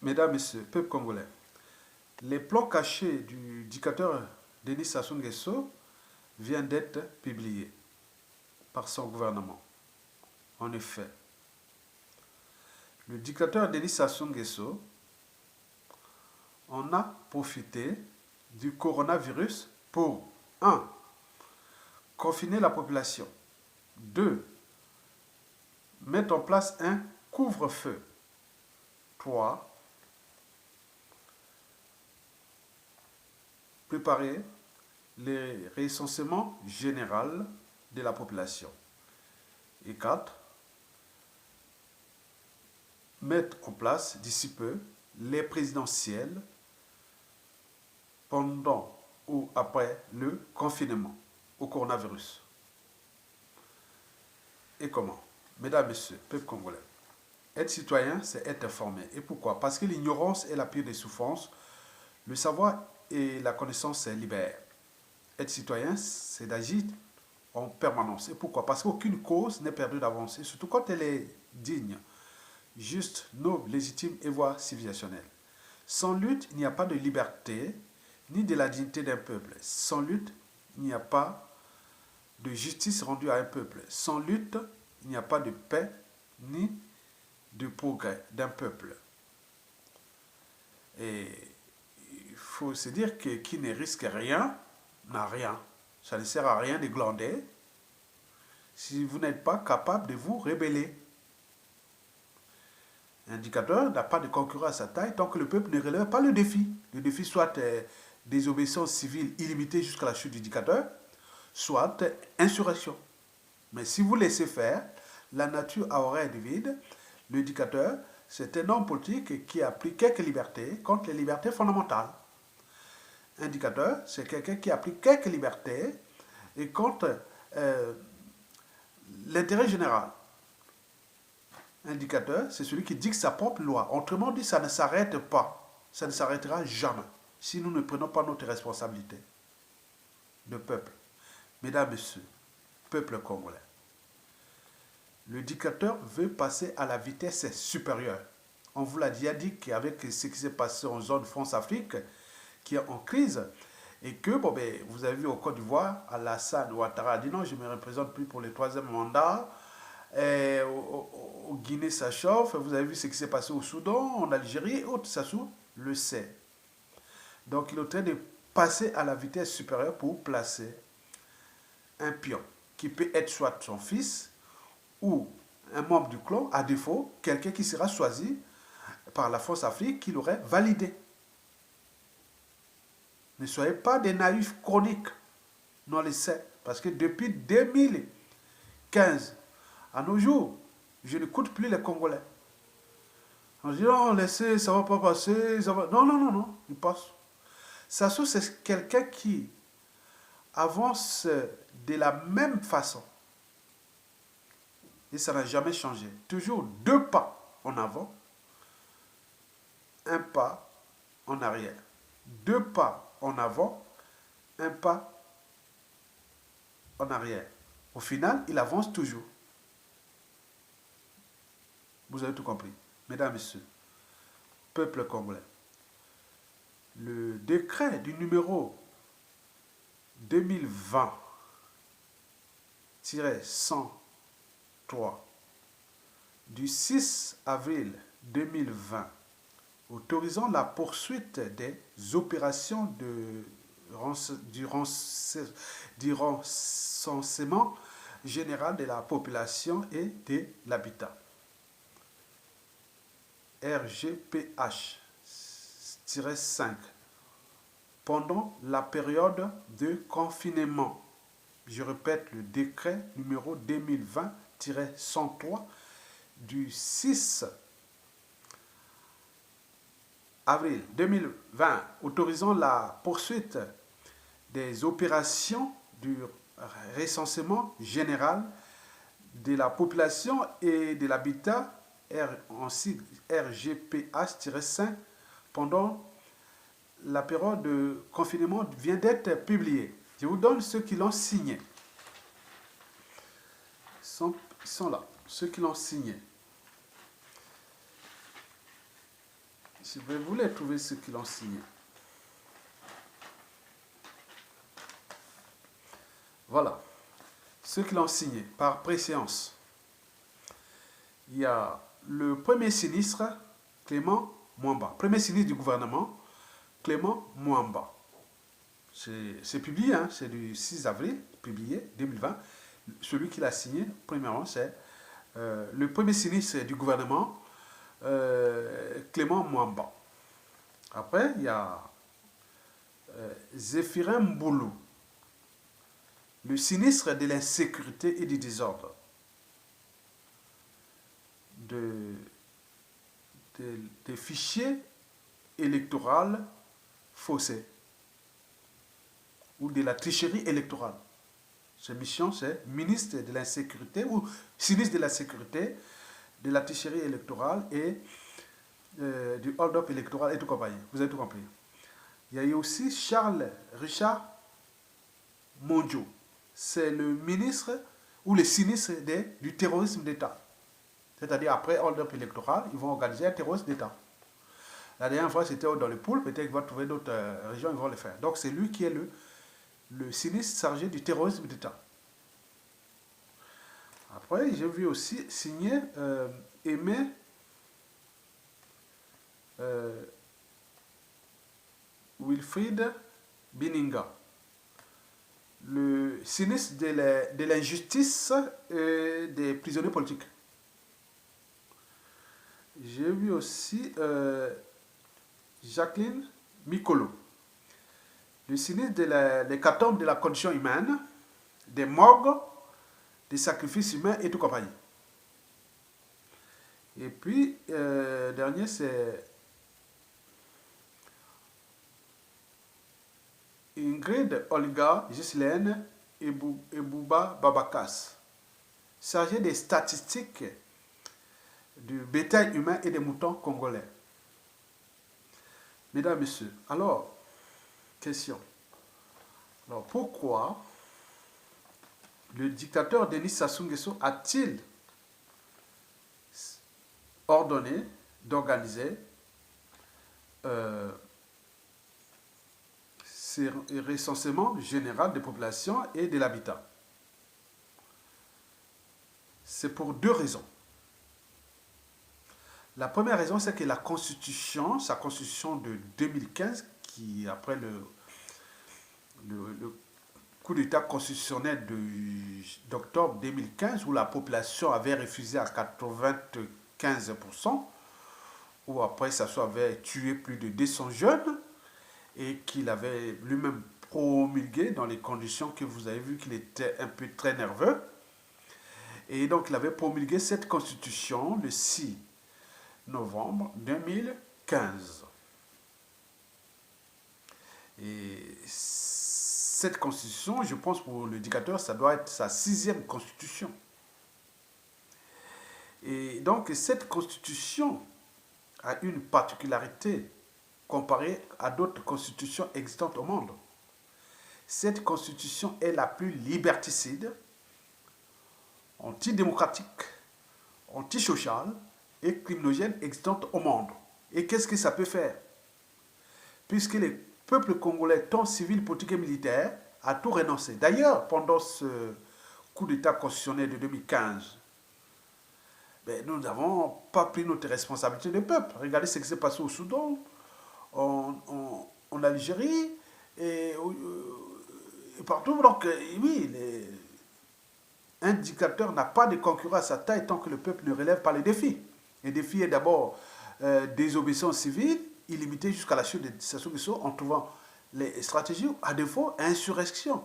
Mesdames, Messieurs, peuple congolais, les plans cachés du dictateur Denis Sassou Nguesso viennent d'être publiés par son gouvernement. En effet, le dictateur Denis Sassou Nguesso en a profité du coronavirus pour 1. Confiner la population. 2. Mettre en place un couvre-feu. 3. Préparer les recensements général de la population. Et 4. Mettre en place d'ici peu les présidentielles pendant ou après le confinement au coronavirus. Et comment? Mesdames, Messieurs, peuple congolais, être citoyen, c'est être informé. Et pourquoi? Parce que l'ignorance est la pire des souffrances. Le savoir et la connaissance libèrent. Être citoyen, c'est d'agir en permanence. Et pourquoi? Parce qu'aucune cause n'est perdue d'avance. Et surtout quand elle est digne, juste, noble, légitime et voire civilisationnelle. Sans lutte, il n'y a pas de liberté, ni de la dignité d'un peuple. Sans lutte, il n'y a pas de justice rendue à un peuple. Sans lutte, il n'y a pas de paix, ni de progrès d'un peuple. Et il faut se dire que qui ne risque rien, n'a rien. Ça ne sert à rien de glander si vous n'êtes pas capable de vous rebeller. Un dictateur n'a pas de concurrent à sa taille tant que le peuple ne relève pas le défi. Le défi soit désobéissance civile illimitée jusqu'à la chute du dictateur, soit insurrection. Mais si vous laissez faire, la nature aura du vide. Le dictateur, c'est un homme politique qui applique quelques libertés contre les libertés fondamentales. Un dictateur, c'est quelqu'un qui applique quelques libertés et contre l'intérêt général. Un dictateur, c'est celui qui dicte sa propre loi. Autrement dit, ça ne s'arrête pas. Ça ne s'arrêtera jamais si nous ne prenons pas notre responsabilité de peuple. Mesdames, Messieurs, peuple congolais, le dictateur veut passer à la vitesse supérieure. On vous l'a déjà dit qu'avec ce qui s'est passé en zone France-Afrique, qui est en crise, et que, vous avez vu au Côte d'Ivoire, Alassane Ouattara a dit non, je ne me représente plus pour le 3e mandat. Au Guinée, ça chauffe. Vous avez vu ce qui s'est passé au Soudan, en Algérie, et autres, Sassou le sait. Donc, il est en train de passer à la vitesse supérieure pour placer un pion qui peut être soit son fils ou un membre du clan, à défaut, quelqu'un qui sera choisi par la France-Afrique qui l'aurait validé. Ne soyez pas des naïfs chroniques, non le sait. Parce que depuis 2015 à nos jours, je n'écoute plus les Congolais. On dit non, laissez, ça ne va pas passer. Ça va... Non, non, non, non, il passe. Sassou, c'est quelqu'un qui avance de la même façon. Et ça n'a jamais changé. Toujours 2 pas en avant, 1 pas en arrière. 2 pas en avant, 1 pas en arrière. Au final, il avance toujours. Vous avez tout compris. Mesdames, Messieurs, peuple congolais, le décret du numéro 2020-103 du 6 avril 2020 autorisant la poursuite des opérations du recensement général de la population et de l'habitat. RGPH-5 pendant la période de confinement. Je répète, le décret numéro 2020-103 du 6 avril 2020 autorisant la poursuite des opérations du recensement général de la population et de l'habitat en sigle RGPH-5 pendant la période de confinement vient d'être publiée. Je vous donne ceux qui l'ont signé. Ils sont là, ceux qui l'ont signé. Je vais vous les trouver ceux qui l'ont signé. Voilà. Ceux qui l'ont signé par préséance. Il y a le premier sinistre, Clément Mwamba. Premier sinistre du gouvernement, Clément Mwamba. C'est publié, hein, c'est du 6 avril, publié, 2020. Celui qui l'a signé, premièrement, c'est le premier sinistre du gouvernement, Clément Mwamba. Après, il y a Zéphirin Mboulou, le sinistre de l'insécurité et du désordre. Des fichiers électoraux faussés ou de la tricherie électorale. Sa mission, c'est ministre de l'insécurité ou sinistre de la sécurité, de la tricherie électorale et du hold-up électoral et tout compagnie. Vous avez tout compris. Il y a eu aussi Charles Richard Mondiaux. C'est le ministre ou le sinistre du terrorisme d'État. C'est-à-dire, après hold-up électoral, ils vont organiser un terrorisme d'État. La dernière fois, c'était dans le pool, peut-être qu'ils vont trouver d'autres régions, ils vont le faire. Donc, c'est lui qui est le sinistre chargé du terrorisme d'État. Après, j'ai vu aussi signer Aimé Wilfried Bininga, le sinistre de l'injustice et des prisonniers politiques. J'ai vu aussi Jacqueline Mikolo, le sinistre de l'hécatombe de la condition humaine, des morgues, des sacrifices humains et tout compagnie. Et puis, dernier, c'est Ingrid Olga Ghislaine Ebouba Babakas, chargée des statistiques du bétail humain et des moutons congolais. Mesdames, Messieurs, alors, question. Alors, pourquoi le dictateur Denis Sassou Nguesso a-t-il ordonné d'organiser ces recensements général des populations et de l'habitat? C'est pour deux raisons. La première raison, c'est que la Constitution, sa Constitution de 2015, qui après le coup d'État constitutionnel d'octobre 2015, où la population avait refusé à 95%, où après Sassou avait tué plus de 200 jeunes, et qu'il avait lui-même promulgué dans les conditions que vous avez vu qu'il était un peu très nerveux. Et donc il avait promulgué cette Constitution le 6 novembre 2015. Et cette constitution, je pense pour le dictateur, ça doit être sa 6e constitution. Et donc cette constitution a une particularité comparée à d'autres constitutions existantes au monde. Cette constitution est la plus liberticide, antidémocratique, antisociale et criminogène existante au monde. Et qu'est-ce que ça peut faire? Puisque les peuples congolais, tant civils, politiques et militaires, a tout renoncé. D'ailleurs, pendant ce coup d'État constitutionnel de 2015, nous n'avons pas pris notre responsabilité de peuple. Regardez ce qui s'est passé au Soudan, en Algérie, et partout. Donc, oui, un dictateur n'a pas de concurrent à sa taille tant que le peuple ne relève pas les défis. Le défi est d'abord désobéissance civile, illimitée jusqu'à la chute de Sassou Nguesso en trouvant les stratégies, à défaut, insurrection.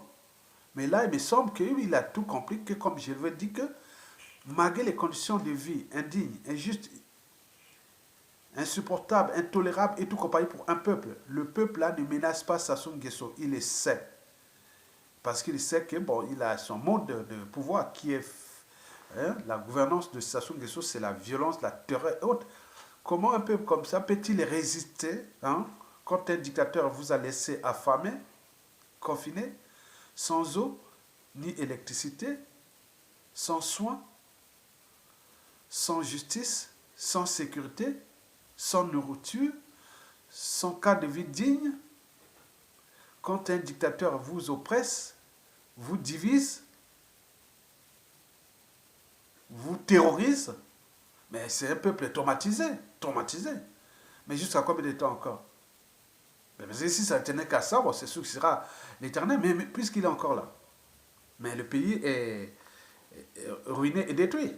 Mais là, il me semble qu'il a tout compris, que comme je l'ai dit, que malgré les conditions de vie indignes, injustes, insupportables, intolérables et tout compagnie pour un peuple, le peuple là ne menace pas Sassou Nguesso, il le sait. Parce qu'il sait que il a son mode de pouvoir qui est la gouvernance de Sassou Nguesso, c'est la violence, la terreur et autres. Comment un peuple comme ça peut-il résister quand un dictateur vous a laissé affamé, confiné, sans eau, ni électricité, sans soins, sans justice, sans sécurité, sans nourriture, son cadre de vie digne, quand un dictateur vous oppresse, vous divise, vous terrorise, mais c'est un peuple traumatisé, traumatisé. Mais jusqu'à combien de temps encore? Parce que si ça ne tenait qu'à ça, bon, c'est sûr que ce sera l'éternel, mais puisqu'il est encore là. Mais le pays est ruiné et détruit.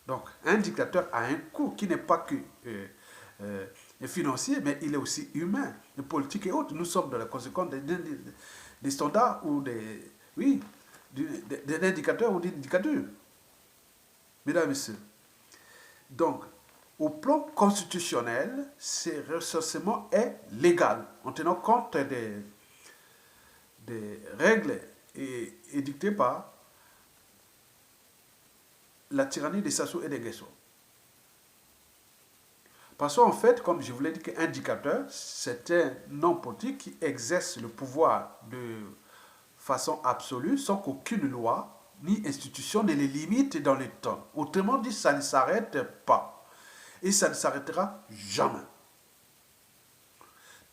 Donc, un dictateur a un coût qui n'est pas que financier, mais il est aussi humain, politique et autres. Nous sommes dans la conséquence des standards ou oui, des indicateurs ou d'une dictature. Mesdames et messieurs. Donc, au plan constitutionnel, ce recensement est légal, en tenant compte des règles édictées par la tyrannie des Sassou et des Guesso. Parce qu'en fait, comme je vous l'ai dit, qu'un dictateur, c'est un homme politique qui exerce le pouvoir de façon absolue, sans qu'aucune loi ni institution ne les limite dans le temps. Autrement dit, ça ne s'arrête pas. Et ça ne s'arrêtera jamais.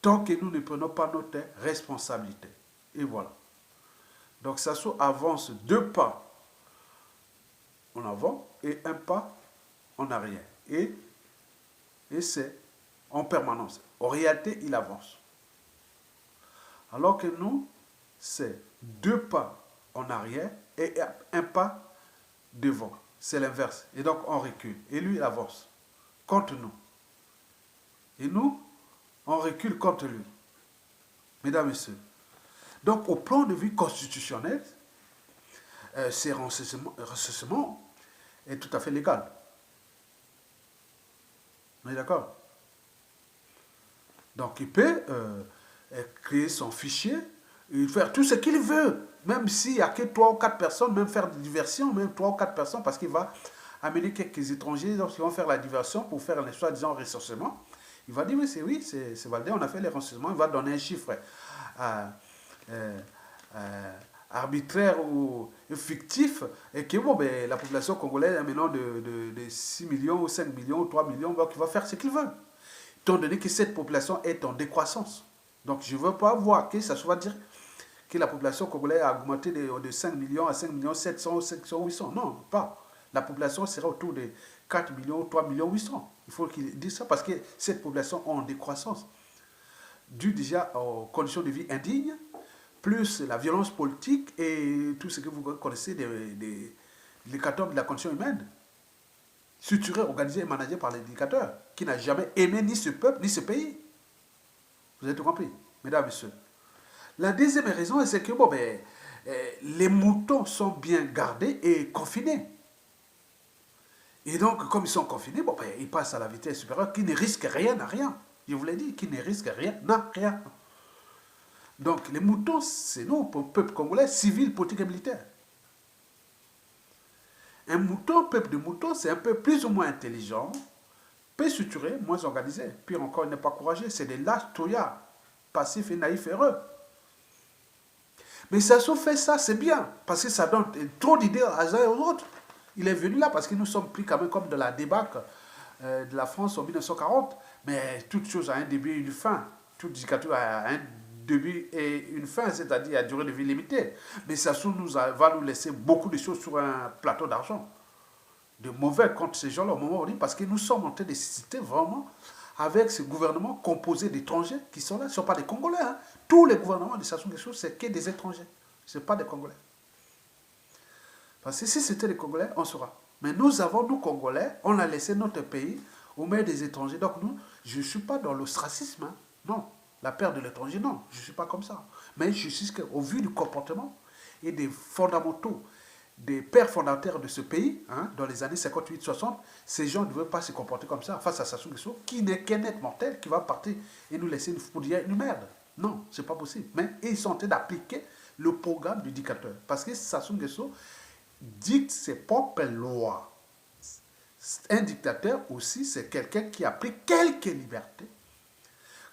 Tant que nous ne prenons pas notre responsabilité. Et voilà. Donc Sassou avance 2 pas en avant et 1 pas en arrière. Et c'est en permanence. En réalité, il avance. Alors que nous, c'est 2 pas en arrière et 1 pas devant. C'est l'inverse. Et donc, on recule. Et lui, il avance contre nous. Et nous, on recule contre lui. Mesdames et messieurs. Donc, au plan de vue constitutionnel, ces recensements est tout à fait légal. On est d'accord? Donc, il peut créer son fichier et faire tout ce qu'il veut. Même s'il n'y a que 3 ou 4 personnes, même faire des diversions, même 3 ou 4 personnes, parce qu'il va amener quelques étrangers, donc ils vont faire la diversion pour faire un soi-disant recensement. Il va dire, oui, c'est validé, on a fait les recensements, il va donner un chiffre arbitraire ou fictif, et que bon, ben, la population congolaise est maintenant de 6 millions ou 5 millions ou 3 millions, donc il va faire ce qu'il veut. Étant donné que cette population est en décroissance. Donc je ne veux pas voir que ça soit dire que la population congolaise a augmenté de 5 millions à 5 millions 700 ou 500 800. Non, pas. La population sera autour de 4 millions, 3 millions 800. Il faut qu'il dise ça parce que cette population est en décroissance. Dû déjà aux conditions de vie indignes, plus la violence politique et tout ce que vous connaissez des l'hécatombe de la condition humaine, structuré, organisé et managé par l'éducateur, qui n'a jamais aimé ni ce peuple, ni ce pays. Vous avez tout compris, mesdames et messieurs. La deuxième raison, c'est que bon, ben, les moutons sont bien gardés et confinés. Et donc, comme ils sont confinés, bon, ben, ils passent à la vitesse supérieure, qui ne risquent rien à rien. Je vous l'ai dit, qui ne risquent rien à rien. Donc, les moutons, c'est nous, peuple congolais, civil, politique et militaire. Un mouton, peuple de moutons, c'est un peu plus ou moins intelligent, peu structuré, moins organisé. Pire encore, il n'est pas courageux. C'est des lâches touillards, passifs et naïfs heureux. Mais Sassou fait ça, c'est bien, parce que ça donne trop d'idées aux uns et aux autres. Il est venu là parce que nous sommes pris quand même comme de la débâcle de la France en 1940. Mais toute chose a un début et une fin. Toute dictature a un début et une fin, c'est-à-dire à durée de vie limitée. Mais Sassou va nous laisser beaucoup de choses sur un plateau d'argent. De mauvais contre ces gens-là au moment où on dit, parce que nous sommes en train de citer vraiment avec ce gouvernement composé d'étrangers qui sont là. Ce ne sont pas des Congolais. Hein. Tous les gouvernements de Sassou Nguesso, c'est que des étrangers. Ce ne sont pas des Congolais. Parce que si c'était des Congolais, on saura. Mais nous, Congolais, on a laissé notre pays aux mains des étrangers. Donc nous, je ne suis pas dans l'ostracisme. Hein. Non. La perte de l'étranger, non. Je ne suis pas comme ça. Mais je suis qu'au vu du comportement et des fondamentaux, des pères fondateurs de ce pays, hein, dans les années 58-60, ces gens ne veulent pas se comporter comme ça face à Sassou Nguesso, qui n'est qu'un être mortel, qui va partir et nous laisser une merde. Non, ce n'est pas possible. Mais ils sont en train d'appliquer le programme du dictateur. Parce que Sassou Nguesso dicte ses propres lois. Un dictateur aussi, c'est quelqu'un qui applique quelques libertés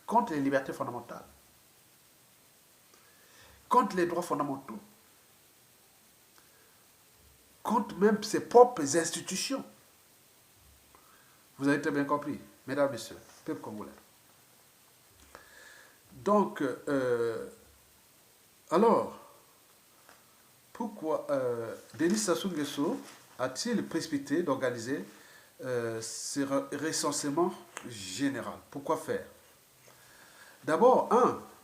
contre les libertés fondamentales, contre les droits fondamentaux, contre même ses propres institutions. Vous avez très bien compris, mesdames et messieurs, peuple congolais. Donc, alors, pourquoi Denis Sassou Nguesso a-t-il précipité d'organiser ce recensement général? Pourquoi faire? D'abord,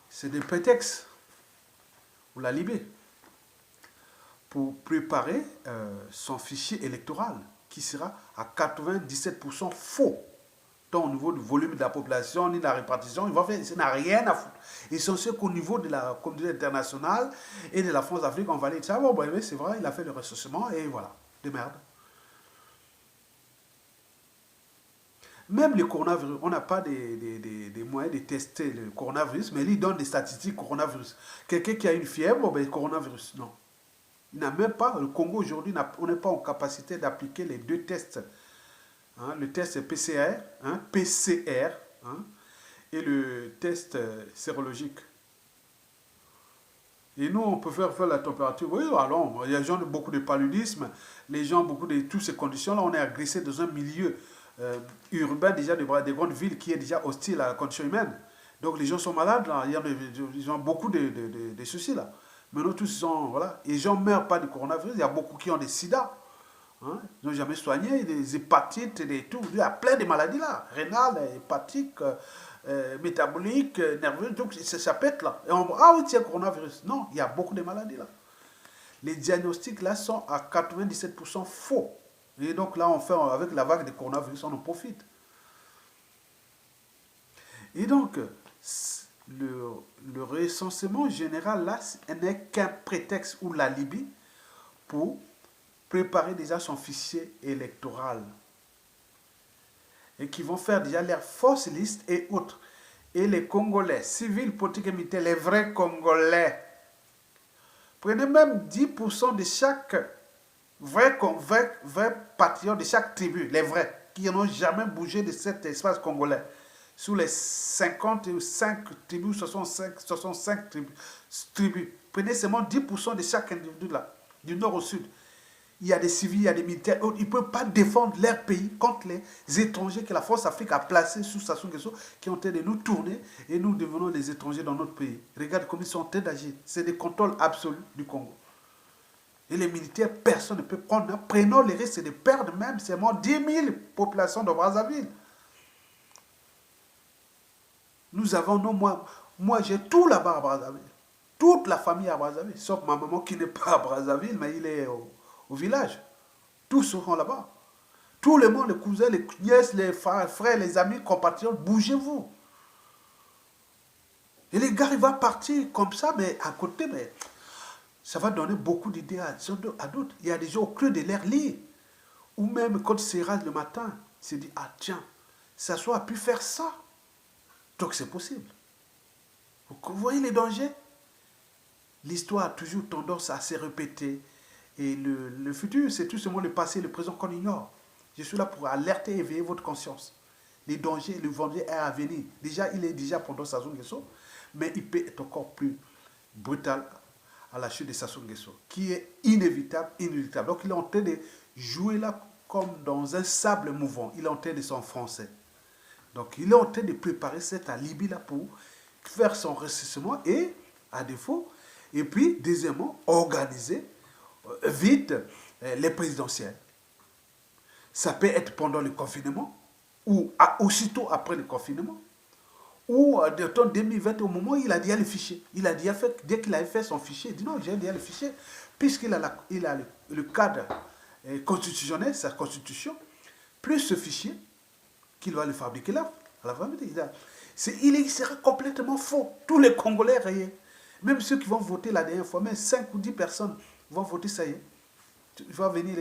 c'est des prétextes pour la Libye, pour préparer son fichier électoral qui sera à 97% faux, tant au niveau du volume de la population ni de la répartition. Ça n'a rien à foutre. Essentiel qu'au niveau de la communauté internationale et de la France-Afrique, on va aller dire, ah bon, oui, c'est vrai, il a fait le recensement et voilà, de merde. Même le coronavirus, on n'a pas des moyens de tester le coronavirus, mais il donne des statistiques coronavirus. Quelqu'un qui a une fièvre, ben, coronavirus, non. Il n'a même pas, le Congo aujourd'hui, on n'est pas en capacité d'appliquer les deux tests. Hein, le test PCR, hein, et le test sérologique. Et nous, on peut faire la température. Oui, alors, il y a des gens beaucoup de paludisme, les gens, beaucoup de toutes ces conditions-là, on est agressé dans un milieu urbain déjà des grandes villes qui est déjà hostile à la condition humaine. Donc les gens sont malades, là. Ils ont beaucoup de soucis là. Maintenant, tous sont, voilà. Et les gens ne meurent pas du coronavirus, il y a beaucoup qui ont des sida. Hein? Ils n'ont jamais soigné, des hépatites, des tout. Il y a plein de maladies là, rénales, hépatiques, métaboliques, nerveuses, donc ça pète là. Et ah oui, tiens, coronavirus. Non, il y a beaucoup de maladies là. Les diagnostics là sont à 97% faux. Et donc là, on fait, avec la vague de coronavirus, on en profite. Et donc, le recensement général là n'est qu'un prétexte ou la Libye pour préparer déjà son fichier électoral. Et qui vont faire déjà leurs fausses listes et autres. Et les Congolais, civils, politiques et militaires, les vrais Congolais, prenez même 10% de chaque vrai patriote de chaque tribu, les vrais, qui n'ont jamais bougé de cet espace congolais. Sous les 55 tribus, 65 tribus. Prenez seulement 10% de chaque individu là, du nord au sud. Il y a des civils, il y a des militaires. Ils ne peuvent pas défendre leur pays contre les étrangers que la France Afrique a placés sous Sassou Nguesso, qui ont en train de nous tourner et nous devenons des étrangers dans notre pays. Regarde comme ils sont en train d'agir. C'est des contrôles absolus du Congo. Et les militaires, personne ne peut prendre. Prenons les risques de perdre même seulement 10 000 populations de Brazzaville. Nous avons nos moi j'ai tout là-bas à Brazzaville. Toute la famille à Brazzaville. Sauf ma maman qui n'est pas à Brazzaville, mais il est au village. Tous seront là-bas. Tout le monde, les cousins, les nièces, les frères, les amis, compatriotes, bougez-vous. Et les gars, ils vont partir comme ça, mais à côté, mais ça va donner beaucoup d'idées à d'autres. Il y a des gens au creux de leur lit. Ou même quand c'est rase le matin, il se dit, ah tiens, ça soit pu faire ça. Donc c'est possible. Vous voyez les dangers? L'histoire a toujours tendance à se répéter. Et le futur, c'est tout simplement le passé, le présent qu'on ignore. Je suis là pour alerter et éveiller votre conscience. Les dangers, le danger est à venir. Déjà, il est déjà pendant Sassou Nguesso, mais il peut être encore plus brutal à la chute de Sassou Nguesso, qui est inévitable, inéluctable. Donc il est en train de jouer là comme dans un sable mouvant. Il est en train de s'enfoncer. Donc il est en train de préparer cette alibi là pour faire son recensement et, à défaut, et puis, deuxièmement, organiser vite les présidentielles. Ça peut être pendant le confinement ou aussitôt après le confinement ou en 2020 au moment où il a déjà le fichier. Il a déjà fait, dès qu'il a fait son fichier, il dit non, j'ai déjà le fichier, puisqu'il a, le cadre constitutionnel, sa constitution, plus ce fichier qu'il va le fabriquer là, à la vérité. Il sera complètement faux. Tous les Congolais rayés. Même ceux qui vont voter la dernière fois, même 5 ou 10 personnes vont voter, ça y est. Il va venir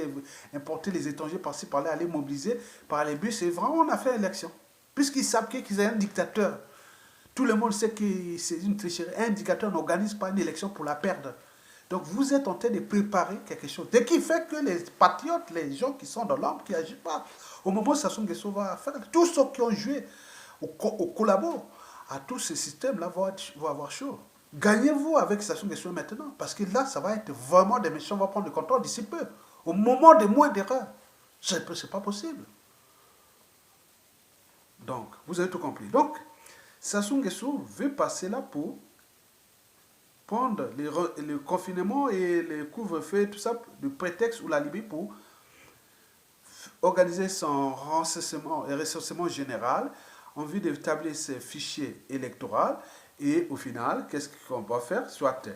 importer les étrangers par-ci, par-là, aller mobiliser par les bus. Et vraiment, on a fait l'élection. Puisqu'ils savent qu'ils ont un dictateur. Tout le monde sait que c'est une tricherie. Un dictateur n'organise pas une élection pour la perdre. Donc vous êtes en train de préparer quelque chose. Ce qui fait que les patriotes, les gens qui sont dans l'ombre, qui n'agissent pas, au moment où Sassou Nguesso va faire, tous ceux qui ont joué au collabo à tous ces systèmes-là vont avoir chaud. Gagnez-vous avec Sassou Nguesso maintenant, parce que là, ça va être vraiment des méchants, vont prendre le contrôle d'ici peu. Au moment de moins d'erreurs. C'est pas possible. Donc, vous avez tout compris. Donc, Sassou Nguesso veut passer là pour prendre le confinement et le couvre-feu, tout ça, le prétexte ou l'alibi pour organiser son recensement et recensement général en vue d'établir ses fichiers électoraux. Et au final, qu'est-ce qu'on va faire? Soit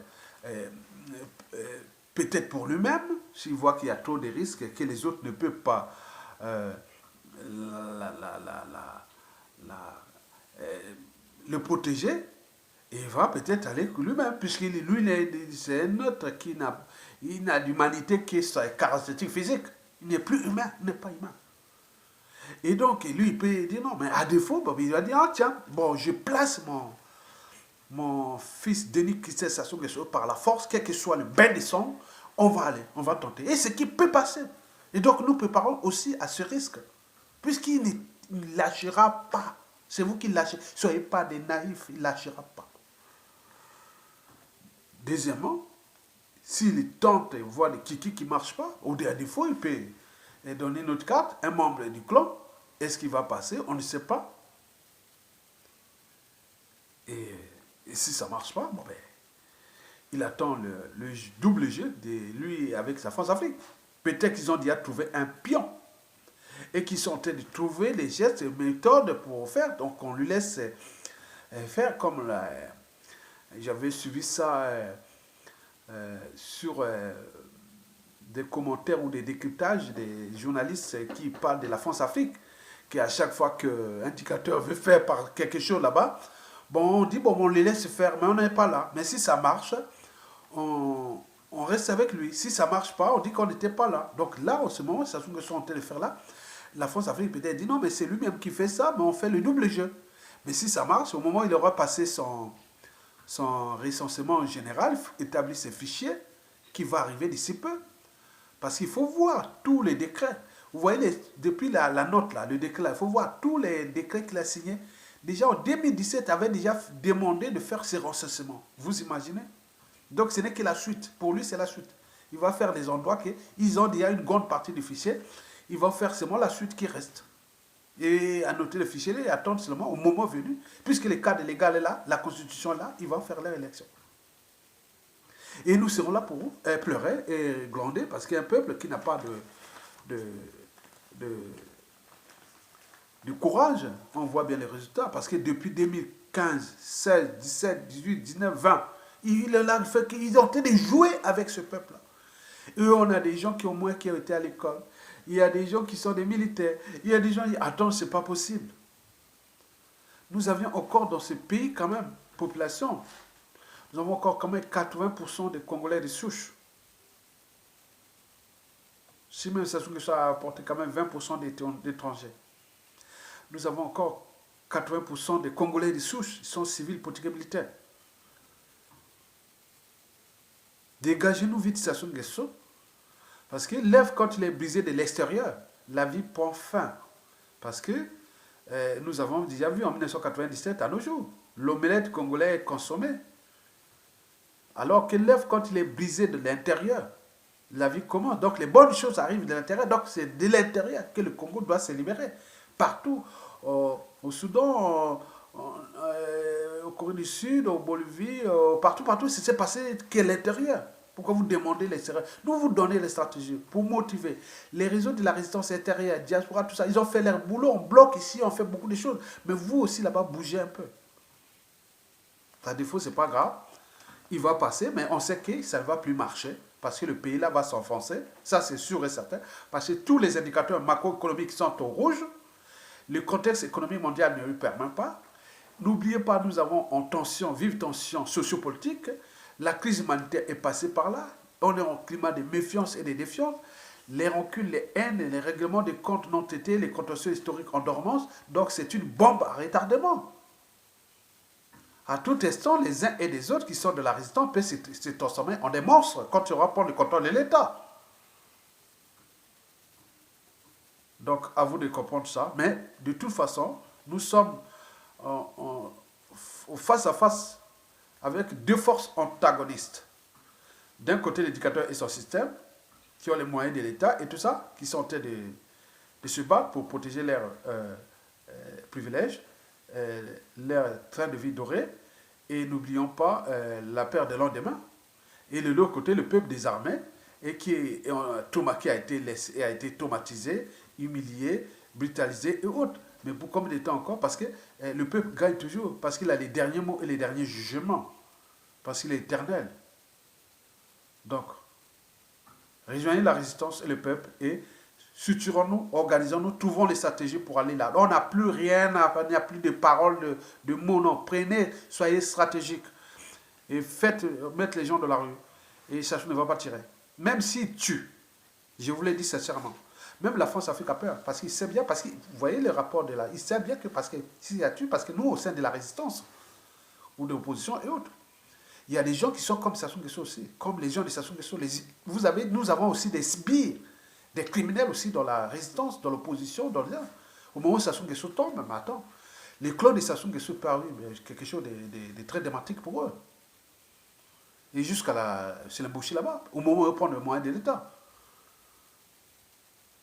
peut-être pour lui-même, s'il voit qu'il y a trop de risques, que les autres ne peuvent pas euh, la, la, la, la, la, le protéger, et il va peut-être aller lui-même, puisque lui, c'est un autre qui n'a d'humanité que sa caractéristique physique. Il n'est plus humain, il n'est pas humain. Et donc, lui, il peut dire non, mais à défaut, il va dire, ah tiens, bon, je place mon fils Denis Christophe Sassou Nguesso par la force, quel que soit le bain de sang, on va aller, on va tenter. Et ce qui peut passer. Et donc, nous préparons aussi à ce risque, puisqu'il ne lâchera pas. C'est vous qui lâchez. Soyez pas des naïfs, il ne lâchera pas. Deuxièmement, s'il tente et voit des kiki qui ne marchent pas, au défaut, il peut donner notre carte, un membre du clan. Est-ce qu'il va passer? On ne sait pas. Et si ça ne marche pas, bon ben, il attend le double jeu de lui avec sa France-Afrique. Peut-être qu'ils ont déjà trouvé un pion et qu'ils sont en train de trouver les gestes et méthodes pour faire. Donc on lui laisse faire comme j'avais suivi ça sur des commentaires ou des décryptages des journalistes qui parlent de la France-Afrique, qu'à chaque fois qu'un dictateur veut faire par quelque chose là-bas, bon, on dit, bon, on les laisse faire, mais on n'est pas là. Mais si ça marche, on reste avec lui. Si ça ne marche pas, on dit qu'on n'était pas là. Donc là, en ce moment, ça se trouve que sont en train de faire là, la France-Afrique peut-être dit, non, mais c'est lui-même qui fait ça, mais on fait le double jeu. Mais si ça marche, au moment où il aura passé son recensement général, établi ses fichiers, qui va arriver d'ici peu. Parce qu'il faut voir tous les décrets. Vous voyez, depuis la note, là, le décret, là, il faut voir tous les décrets qu'il a signés. Déjà en 2017, il avait déjà demandé de faire ces recensements. Vous imaginez? Donc ce n'est que la suite. Pour lui, c'est la suite. Il va faire des endroits qu'ils ont déjà une grande partie du fichier. Il va faire seulement la suite qui reste. Et annoter le fichier et attendre seulement au moment venu. Puisque le cadre légal est là, la constitution est là, il va faire leur élection. Et nous serons là pour pleurer et glander parce qu'il y a un peuple qui n'a pas de courage. On voit bien les résultats parce que depuis 2015, 16, 17, 18, 19, 20, il est là le fait qu'ils ont été de jouer avec ce peuple-là. Et on a des gens qui au moins qui ont été à l'école. Il y a des gens qui sont des militaires. Il y a des gens qui disent, attends, c'est pas possible. Nous avions encore dans ce pays quand même, population, nous avons encore quand même 80% des Congolais de souche. Si même ça a apporté quand même 20% d'étrangers. Nous avons encore 80% des Congolais de souche, ils sont civils, politiques et militaires. Dégagez-nous vite Sassou Nguesso, parce que l'œuf, quand il est brisé de l'extérieur, la vie prend fin. Parce que nous avons déjà vu en 1997 à nos jours, l'omelette congolais est consommée. Alors que l'œuf, quand il est brisé de l'intérieur, la vie commence. Donc les bonnes choses arrivent de l'intérieur. Donc c'est de l'intérieur que le Congo doit se libérer. Partout, au Soudan, au Corée du Sud, au Bolivie, partout, c'est passé qu'à l'intérieur. Pourquoi vous demandez l'extérieur? Nous vous donnons les stratégies pour motiver. Les réseaux de la résistance intérieure, diaspora, tout ça, ils ont fait leur boulot. On bloque ici, on fait beaucoup de choses. Mais vous aussi là-bas, bougez un peu. À défaut, c'est pas grave. Il va passer, mais on sait que ça ne va plus marcher parce que le pays là va s'enfoncer. Ça, c'est sûr et certain. Parce que tous les indicateurs macroéconomiques sont au rouge. Le contexte économique mondial ne lui permet pas. N'oubliez pas, nous avons en tension, vive tension sociopolitique. La crise humanitaire est passée par là. On est en climat de méfiance et de défiance. Les rancunes, les haines, les règlements des comptes non traités, les contentieux historiques en dormance. Donc, c'est une bombe à retardement. À tout instant, les uns et les autres qui sont de la résistance peuvent se transformer en des monstres quand tu reprends le contrôle de l'État. Donc, à vous de comprendre ça. Mais, de toute façon, nous sommes face à face avec deux forces antagonistes. D'un côté, l'éducateur et son système, qui ont les moyens de l'État et tout ça, qui sont en train de se battre pour protéger leurs privilèges. leur train de vie doré. Et n'oublions pas la peur de lendemain. Et de l'autre côté, le peuple désarmé et qui a été traumatisé, humilié, brutalisé et autres. Mais pour combien de temps encore? Parce que le peuple gagne toujours, parce qu'il a les derniers mots et les derniers jugements, parce qu'il est éternel. Donc, rejoignez la résistance et le peuple et structurons-nous, organisons-nous, trouvons les stratégies pour aller là. On n'a plus rien, il n'y a plus de paroles, de mots, non. Prenez, soyez stratégiques et faites mettre les gens de la rue. Et ça ne va pas tirer. Même s'ils tuent, je vous l'ai dit sincèrement, même la France-Afrique a peur, parce qu'il sait bien, parce que vous voyez le rapport de là, il sait bien que parce que s'il y a tué, parce que nous, au sein de la résistance, ou de l'opposition et autres, il y a des gens qui sont comme Sassou Nguesso aussi, comme les gens de Sassou Nguesso. Nous avons aussi des sbires, des criminels aussi dans la résistance, dans l'opposition, au moment où Sassou Nguesso tombe, mais attends, les clones de Sassou Nguesso parlent quelque chose de très dramatique pour eux. Et jusqu'à c'est l'embauché là-bas, au moment où ils prennent le moyen de l'État.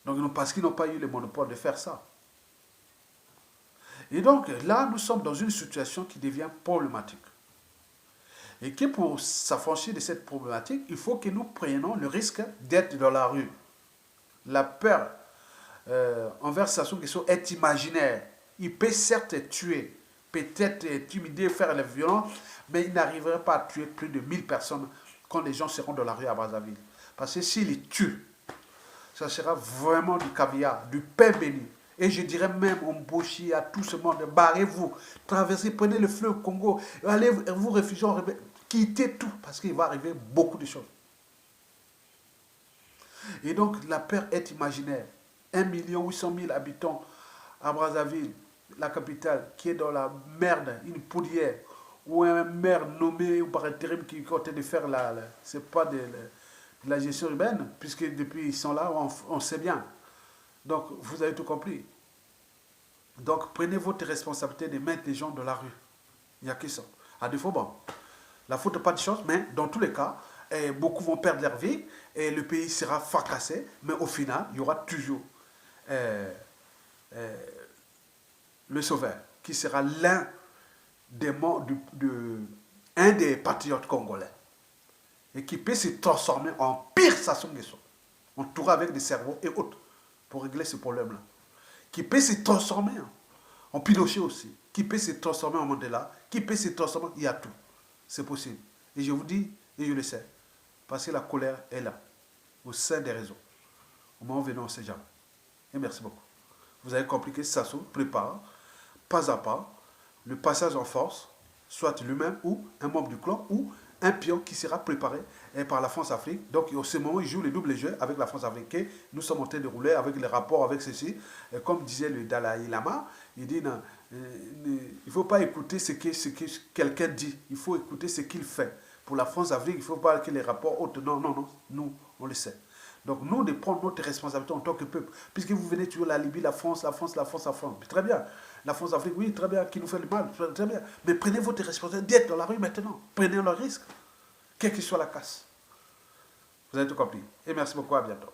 Donc, parce qu'ils n'ont pas eu le monopole de faire ça. Et donc, là, nous sommes dans une situation qui devient problématique. Et que pour s'affranchir de cette problématique, il faut que nous prenions le risque d'être dans la rue. La peur envers Sassou Nguesso est imaginaire. Il peut certes tuer, peut-être intimider, faire la violence, mais il n'arriverait pas à tuer plus de 1000 personnes quand les gens seront dans la rue à Brazzaville. Parce que s'il les tue, ça sera vraiment du caviar, du pain béni. Et je dirais même au Mboshi, à tout ce monde, barrez-vous, traversez, prenez le fleuve Congo, allez vous réfugier, quittez tout, parce qu'il va arriver beaucoup de choses. Et donc la peur est imaginaire. 1 800 000 habitants à Brazzaville, la capitale, qui est dans la merde, une poudrière, ou un maire nommé par intérim qui comptait de faire c'est pas de la gestion urbaine, puisque depuis ils sont là, on sait bien. Donc, vous avez tout compris. Donc, prenez votre responsabilité de mettre les gens dans la rue. Il n'y a que ça. À défaut, bon, la faute pas de chance, mais dans tous les cas, beaucoup vont perdre leur vie et le pays sera fracassé, mais au final, il y aura toujours le sauveur, qui sera l'un des membres un des patriotes congolais et qui peut se transformer en pire Sassou Nguesso, entouré avec des cerveaux et autres, pour régler ce problème-là. Qui peut se transformer en Pinochet aussi, qui peut se transformer en Mandela, qui peut se transformer, il y a tout. C'est possible. Et je vous dis, et je le sais, parce que la colère est là, au sein des réseaux. Au moment où on ne sait jamais. Et merci beaucoup. Vous avez compris que Sassou prépare, pas à pas, le passage en force, soit lui-même ou un membre du clan, ou un pion qui sera préparé par la France-Afrique. Donc, en ce moment, il joue le double jeu avec la France-Afrique. Nous sommes en train de rouler avec les rapports avec ceci. Et comme disait le Dalai Lama, il dit, non, il ne faut pas écouter ce que quelqu'un dit. Il faut écouter ce qu'il fait. Pour la France-Afrique, il ne faut pas que les rapports autres. Non, non, non. Nous, on le sait. Donc, nous, de prendre notre responsabilité en tant que peuple. Puisque vous venez toujours la Libye, la France, la France, la France, la France. Très bien. La France-Afrique, oui, très bien, qui nous fait le mal, très bien. Mais prenez votre responsabilité d'être dans la rue maintenant. Prenez le risque, quelle que soit la casse. Vous avez tout compris. Et merci beaucoup, à bientôt.